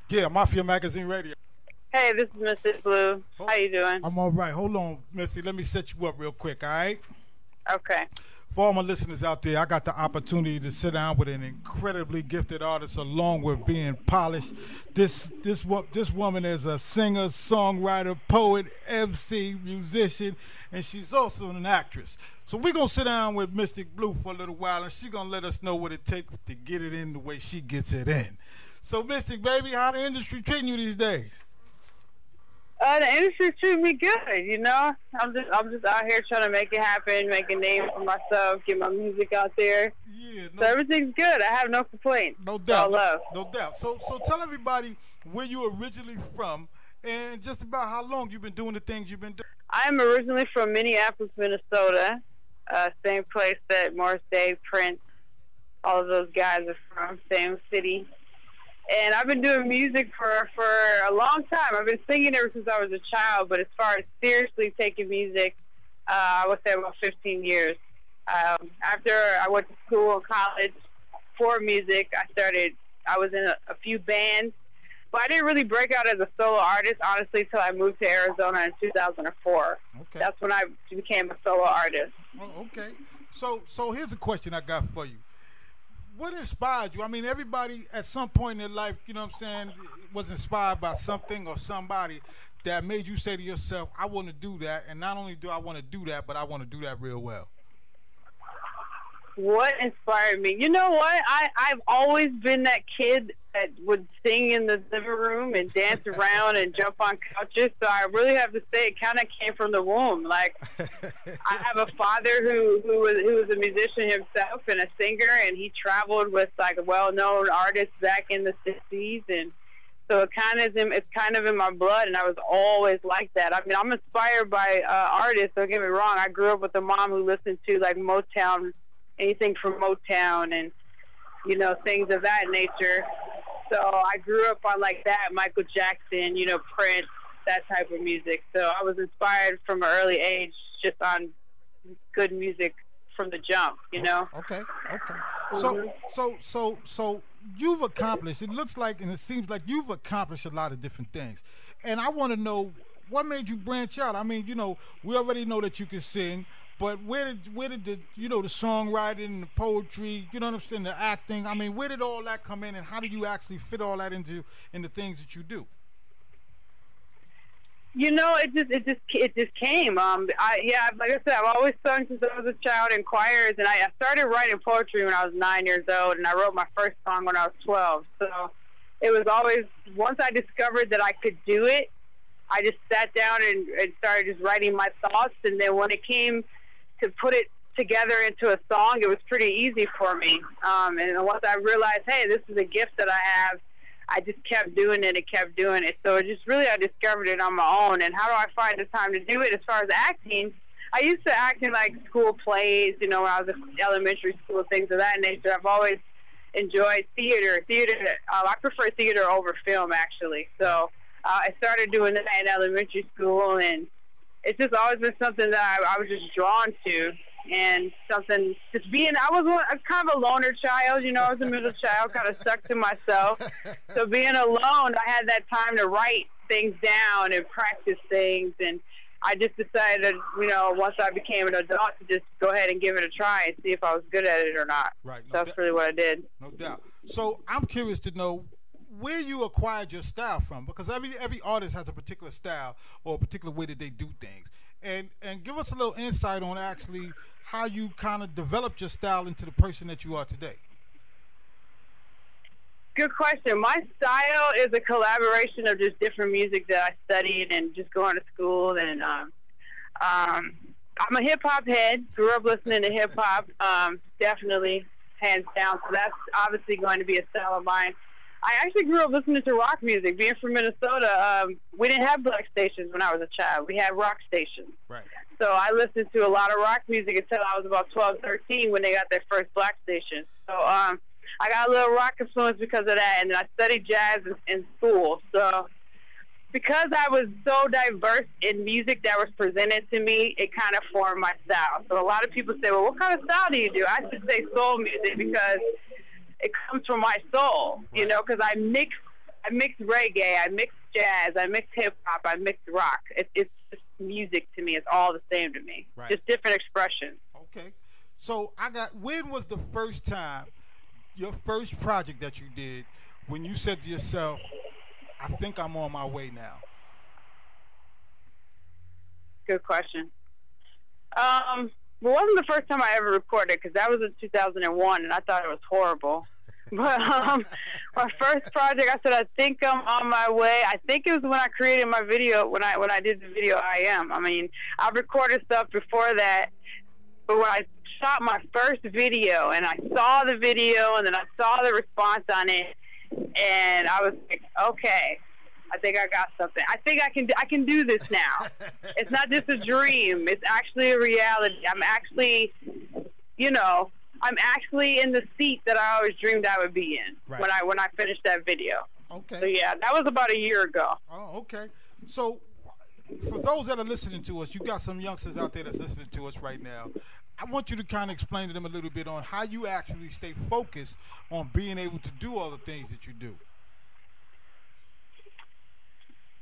Yeah, Mafia Magazine Radio. Hey, this is Mrs. Blue. How you doing? I'm all right. Hold on, Missy. Let me set you up real quick, all right? Okay. For all my listeners out there, I got the opportunity to sit down with an incredibly gifted artist along with being polished. This woman is a singer, songwriter, poet, MC, musician, and she's also an actress. So we're going to sit down with Mystic Blue for a little while, and she's going to let us know what it takes to get it in the way she gets it in. So, Mystic, baby, how the industry treating you these days? The industry treating me good, you know. I'm just out here trying to make it happen, make a name for myself, get my music out there. Yeah, so everything's good. I have no complaints. No doubt. All love. No doubt. So tell everybody where you originally from and just about how long you've been doing the things you've been doing. I'm originally from Minneapolis, Minnesota, same place that Morris Day, Prince, all of those guys are from, same city. And I've been doing music for a long time. I've been singing ever since I was a child, but as far as seriously taking music, I would say about 15 years. After I went to school and college for music, I was in a few bands, but I didn't really break out as a solo artist, honestly, until I moved to Arizona in 2004. Okay. That's when I became a solo artist. Oh, okay. So here's a question I got for you. What inspired you? I mean, everybody at some point in their life, you know what I'm saying, was inspired by something or somebody that made you say to yourself, I want to do that, and not only do I want to do that, but I want to do that real well. What inspired me? You know what? I've always been that kid that would sing in the living room and dance around and jump on couches. So I really have to say it kind of came from the womb. Like, I have a father who was a musician himself and a singer, and he traveled with like well-known artists back in the 60s, and so it's kind of in my blood, and I was always like that. I mean, I'm inspired by artists. Don't get me wrong. I grew up with a mom who listened to like Motown, anything from Motown and, you know, things of that nature. So I grew up on like that, Michael Jackson, you know, Prince, that type of music. So I was inspired from an early age just on good music from the jump, you know. Okay. So you've accomplished, it looks like, and it seems like you've accomplished a lot of different things. And I want to know, what made you branch out? I mean, you know, we already know that you can sing, but where did the, you know, the songwriting and the poetry, you know what I'm saying, the acting, I mean, where did all that come in, and how do you actually fit all that into the things that you do? You know, it just came. Like I said, I've always sung since I was a child in choirs, and I started writing poetry when I was 9 years old, and I wrote my first song when I was 12. So it was always, once I discovered that I could do it, I just sat down and started just writing my thoughts, and then when it came to put it together into a song, it was pretty easy for me. And once I realized, hey, this is a gift that I have, I just kept doing it and kept doing it. So it just really, I discovered it on my own. And how do I find the time to do it? As far as acting, I used to act in like school plays, you know, when I was in elementary school, things of that nature. I've always enjoyed theater. I prefer theater over film, actually. So I started doing that in elementary school, and it's just always been something that I was just drawn to, and something just being, I was kind of a loner child, you know, I was a middle child, kind of stuck to myself. So being alone, I had that time to write things down and practice things, and I just decided, you know, once I became an adult, to just go ahead and give it a try and see if I was good at it or not. Right. So that's really what I did. No doubt. So I'm curious to know where you acquired your style from, because every artist has a particular style or a particular way that they do things, and give us a little insight on actually how you kind of developed your style into the person that you are today. Good question. My style is a collaboration of just different music that I studied and just going to school, and I'm a hip hop head. Grew up listening to hip hop, definitely hands down. So that's obviously going to be a style of mine. I actually grew up listening to rock music. Being from Minnesota, we didn't have black stations when I was a child. We had rock stations. Right. So I listened to a lot of rock music until I was about 12, 13 when they got their first black station. So I got a little rock influence because of that, and I studied jazz in school. So because I was so diverse in music that was presented to me, it kind of formed my style. So a lot of people say, well, what kind of style do you do? I should say soul music because it comes from my soul, you know, because I mix mix reggae, I mix jazz, I mix hip hop, I mix rock. It's just music to me. It's all the same to me. Right. Just different expressions. Okay. So when was the first time, your first project that you did, when you said to yourself, I think I'm on my way now? Good question. Well, it wasn't the first time I ever recorded, because that was in 2001, and I thought it was horrible. But my first project, I said, I think I'm on my way. I think it was when I created my video, when I did the video I Am. I mean, I've recorded stuff before that, but when I shot my first video, and I saw the video, and then I saw the response on it, and I was like, okay, I think I got something. I think I can do this now. It's not just a dream. It's actually a reality. I'm actually, I'm actually in the seat that I always dreamed I would be in. Right. when I finished that video. Okay. So yeah, that was about a year ago. Oh, okay. So for those that are listening to us, you got some youngsters out there that's listening to us right now. I want you to kind of explain to them a little bit on how you actually stay focused on being able to do all the things that you do.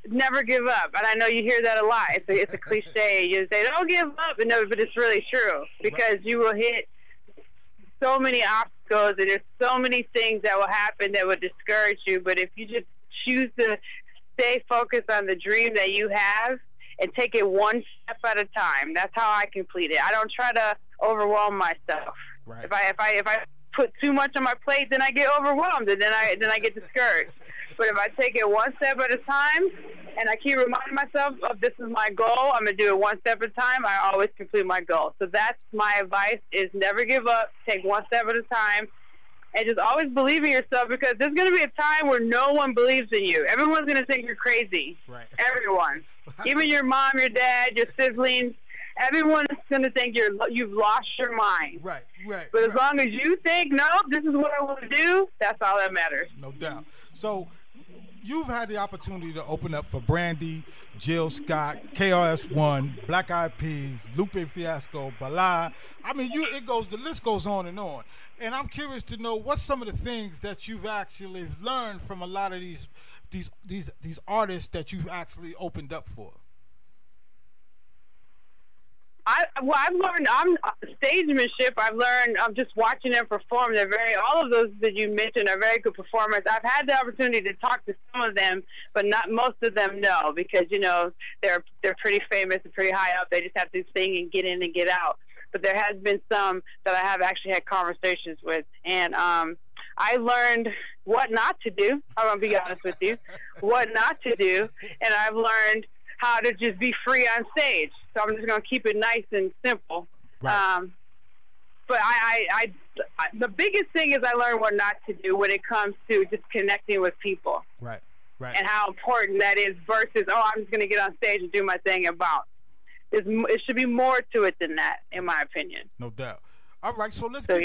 Never give up. And I know you hear that a lot. It's a cliche. You say, don't give up. And no, but it's really true, because you will hit so many obstacles, and there's so many things that will happen that will discourage you. But if you just choose to stay focused on the dream that you have and take it one step at a time, that's how I complete it. I don't try to overwhelm myself. Right. If I put too much on my plate, then I get overwhelmed, and then I get discouraged. But if I take it one step at a time, and I keep reminding myself of this is my goal, I'm going to do it one step at a time, I always complete my goal. So that's my advice, is never give up, take one step at a time, and just always believe in yourself, because there's going to be a time where no one believes in you. Everyone's going to think you're crazy. Right. Everyone. Even your mom, your dad, your siblings. Everyone is going to think you've lost your mind. Right. But as long as you think, no, this is what I want to do, that's all that matters. No doubt. So you've had the opportunity to open up for Brandy, Jill Scott, KRS-One, Black Eyed Peas, Lupe Fiasco, Bala. I mean, the list goes on. And I'm curious to know what's some of the things that you've actually learned from a lot of these artists that you've actually opened up for. I've learned stagemanship. I've learned just watching them perform. All of those that you mentioned are very good performers. I've had the opportunity to talk to some of them, but not most of them, no, because they're pretty famous and pretty high up. They just have to sing and get in and get out. But there has been some that I have actually had conversations with, and I learned what not to do. I'm gonna be honest with you, what not to do, and I've learned how to just be free on stage. So I'm just going to keep it nice and simple. Right. But the biggest thing is I learned what not to do when it comes to just connecting with people. Right. And how important that is versus, I'm just going to get on stage and do my thing and bounce. It should be more to it than that, in my opinion. No doubt. All right, so let's get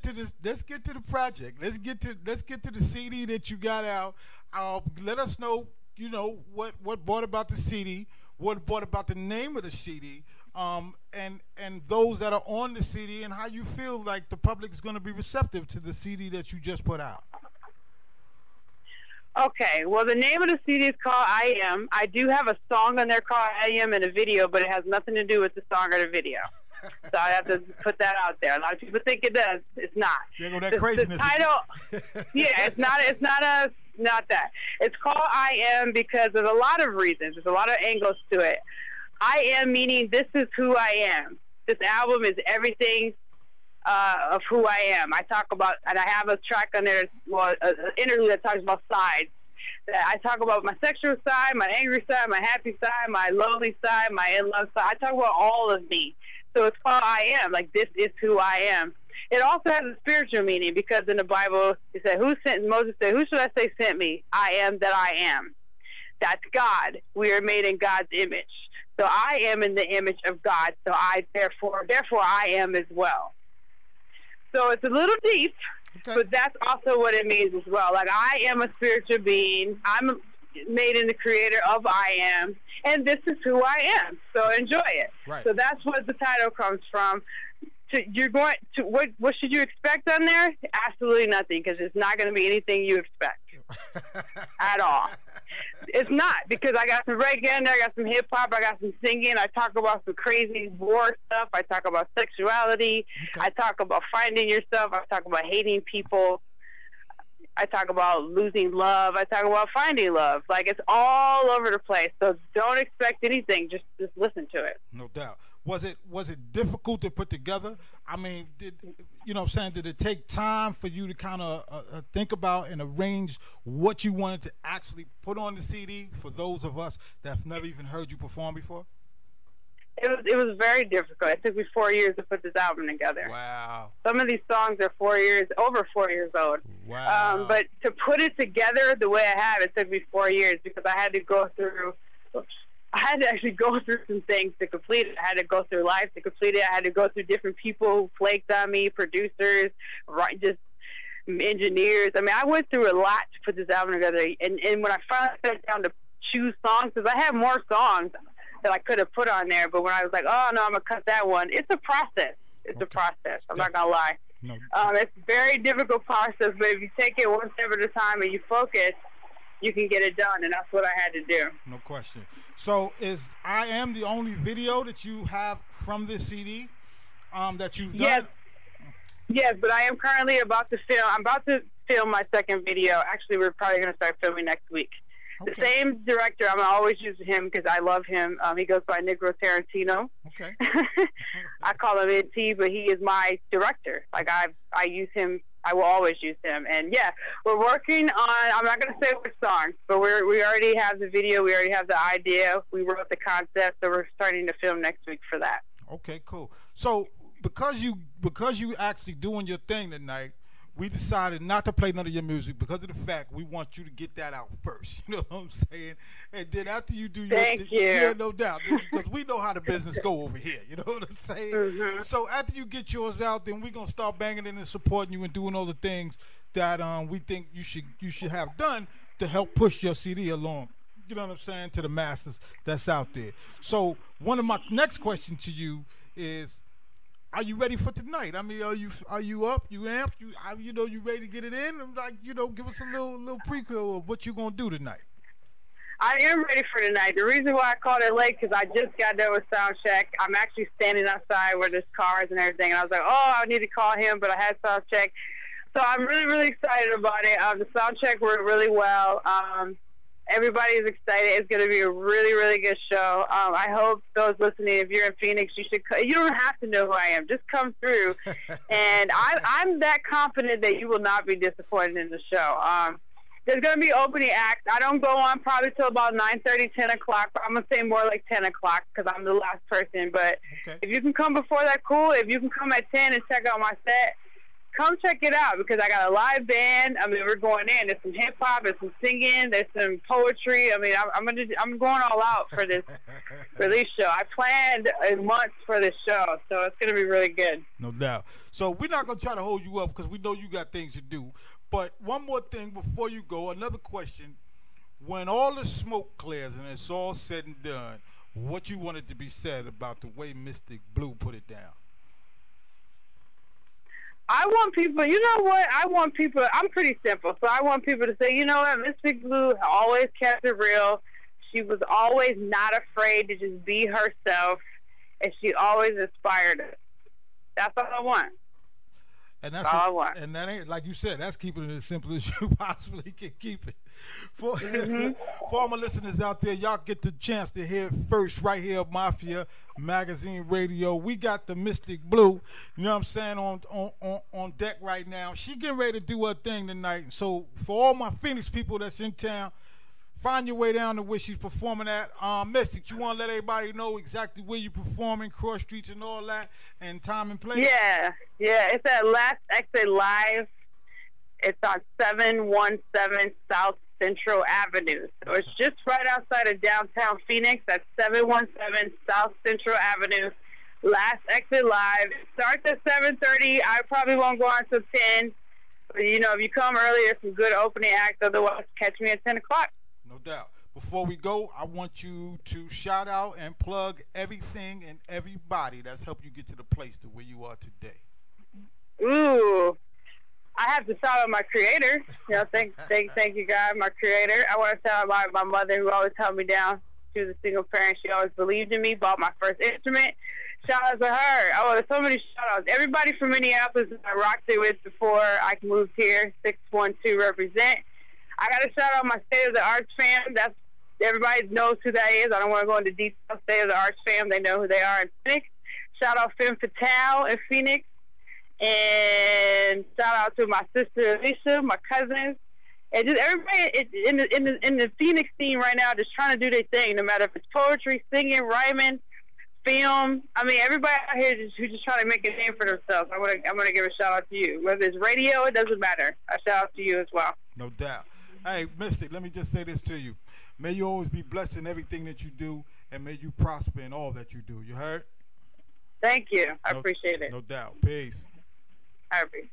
to this. Let's get to the project. Let's get to the CD that you got out. Let us know. What brought about the CD, what brought about the name of the CD, and those that are on the CD, and how you feel like the public is going to be receptive to the CD that you just put out. Okay, well, the name of the CD is called I Am. I do have a song on there called I Am in a video, but it has nothing to do with the song or the video. So I have to put that out there. A lot of people think it does. It's not. That craziness. The title, yeah, it's not that. It's called I Am because there's a lot of reasons. There's a lot of angles to it. I am meaning this is who I am. This album is everything of who I am. I talk about, and I have a track on there, an interlude that talks about sides. I talk about my sexual side, my angry side, my happy side, my lonely side, my in-love side. I talk about all of me. So it's called I Am, like this is who I am. It also has a spiritual meaning because in the Bible, it said, Moses said, who should I say sent me? I am that I am. That's God. We are made in God's image. So I am in the image of God. So therefore I am as well. So it's a little deep, but that's also what it means as well. Like I am a spiritual being. I'm made in the creator of I Am, and this is who I am. So enjoy it. Right. So that's what the title comes from. What should you expect on there? Absolutely nothing, because it's not going to be anything you expect. at all. It's not, because I got some reggae in there, I got some hip hop, I got some singing. I talk about some crazy war stuff. I talk about sexuality. Okay. I talk about finding yourself. I talk about hating people. I talk about losing love. I talk about finding love. Like, it's all over the place. So don't expect anything. Just listen to it. No doubt. Was it difficult to put together? I mean, did it take time for you to kind of think about and arrange what you wanted to actually put on the CD for those of us that have never even heard you perform before? It was very difficult. It took me 4 years to put this album together. Wow. Some of these songs are over 4 years old. Wow. But to put it together the way I have, it took me 4 years, because I had to actually go through some things to complete it. I had to go through life to complete it. I had to go through different people who flaked on me, producers, just engineers. I mean, I went through a lot to put this album together. And when I finally sat down to choose songs, because I have more songs that I could have put on there, but when I was like, oh no, I'm gonna cut that one. It's a process. It's a process. I'm not gonna lie. No. It's a very difficult process, but if you take it one step at a time and you focus, you can get it done, and that's what I had to do. No question. So is I Am the only video that you have from this CD that you've done? Yes, but I am currently about to film. I'm about to film my second video. Actually, we're probably going to start filming next week. Okay. The same director. I'm going to always use him because I love him. He goes by Negro Tarantino. Okay. I call him NT, but he is my director. Like, I use him. I will always use him. And yeah, we're working on, I'm not going to say which songs, but we already have the video. We already have the idea. We wrote the concept, so we're starting to film next week for that. Okay, cool. So because you actually doing your thing tonight, we decided not to play none of your music because of the fact we want you to get that out first. You know what I'm saying? And then after you do your thing, yeah, no doubt, because we know how the business go over here. You know what I'm saying? Mm-hmm. So after you get yours out, then we're gonna start banging in and supporting you and doing all the things that we think you should have done to help push your CD along. You know what I'm saying, to the masses that's out there. So one of my next questions to you is, are you ready for tonight? I mean, are you up? You amped? You ready to get it in? And give us a little prequel of what you're gonna do tonight. I am ready for tonight. The reason why I called it late, because I just got done with sound check. I'm actually standing outside where there's cars and everything, and I was like, oh, I need to call him, but I had sound check. So I'm really, really excited about it. The sound check worked really well. Everybody's excited. It's going to be a really, really good show. I hope those listening, if you're in Phoenix, you don't have to know who I am. Just come through. And I'm that confident that you will not be disappointed in the show. There's going to be opening acts. I don't go on probably till about 9:30, 10 o'clock. But I'm going to say more like 10 o'clock because I'm the last person. But if you can come before that, cool. If you can come at 10 and check out my set, come check it out, because I got a live band. I mean, we're going in. There's some hip hop, there's some singing, there's some poetry. I mean, I'm going all out for this release show. I planned a month for this show, so it's going to be really good. No doubt. So we're not going to try to hold you up because we know you got things to do. But one more thing before you go, another question. When all the smoke clears and it's all said and done, what you wanted to be said about the way Mystic Blue put it down? I want people, you know what? I'm pretty simple, so I want people to say, you know what, Mystic Blue always kept it real. She was always not afraid to just be herself, and she always inspired us. That's all I want. And that's all I want. And that ain't, like you said, that's keeping it as simple as you possibly can keep it. For all my listeners out there, y'all get the chance to hear it first right here at Mafia Magazine Radio. We got the Mystic Blue, you know what I'm saying, on deck right now. She getting ready to do her thing tonight. So for all my Phoenix people that's in town, find your way down to where she's performing at. Mystic, you want to let everybody know exactly where you're performing, cross streets and all that, and time and place? Yeah. It's at Last Exit Live. It's on 717 South Central Avenue. So it's just right outside of downtown Phoenix. That's 717 South Central Avenue. Last Exit Live. It starts at 7:30. I probably won't go on until 10. But, if you come early, there's some good opening acts. Otherwise, catch me at 10 o'clock. No doubt. Before we go, I want you to shout out and plug everything and everybody that's helped you get to the place to where you are today. Ooh. I have to shout out my creator. You know, thank you, God, my creator. I want to shout out my mother, who always held me down. She was a single parent. She always believed in me, bought my first instrument. Shout out to her. Oh, there's so many shout outs. Everybody from Minneapolis that I rocked it with before I moved here, 612 represent. I got to shout out my State of the Arts fam. Everybody knows who that is. I don't want to go into detail. State of the Arts fam, they know who they are in Phoenix. Shout out Femme Fatale in Phoenix. And shout out to my sister Alicia, my cousins, and just everybody in the Phoenix scene right now, just trying to do their thing. No matter if it's poetry, singing, rhyming, film. I mean, everybody out here who's just trying to make a name for themselves. I'm gonna give a shout out to you. Whether it's radio, it doesn't matter. A shout out to you as well. No doubt. Hey, Mystic, let me just say this to you. May you always be blessed in everything that you do, and may you prosper in all that you do. You heard? Thank you. I appreciate it. No doubt. Peace. Happy.